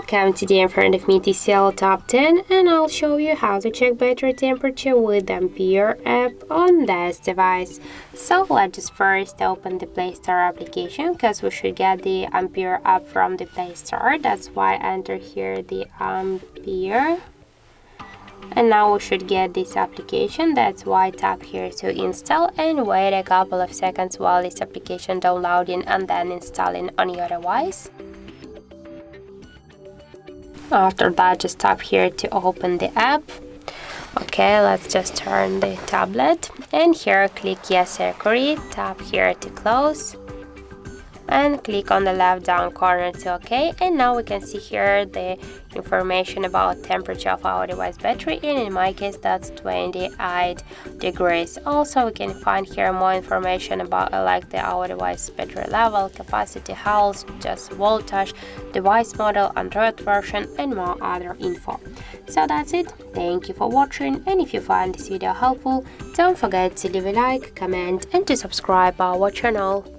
Welcome today in front of me TCL Top 10, and I'll show you how to check battery temperature with the Ampere app on this device. So let's just first open the Play Store application because we should get the Ampere app from the Play Store. That's why I enter here the Ampere. And now we should get this application. That's why I tap here to install and wait a couple of seconds while this application downloading and then installing on your device. After that, just tap here to open the app. Okay, let's just turn the tablet and here click yes, I agree. Tap here to close and click on the left down corner to OK. And now we can see here the information about temperature of our device battery, and in my case that's 28 degrees. Also we can find here more information about like our device battery level, capacity, health, just voltage, device model, Android version, and more other info. So that's it. Thank you for watching, and if you find this video helpful, don't forget to leave a like, comment, and to subscribe our channel.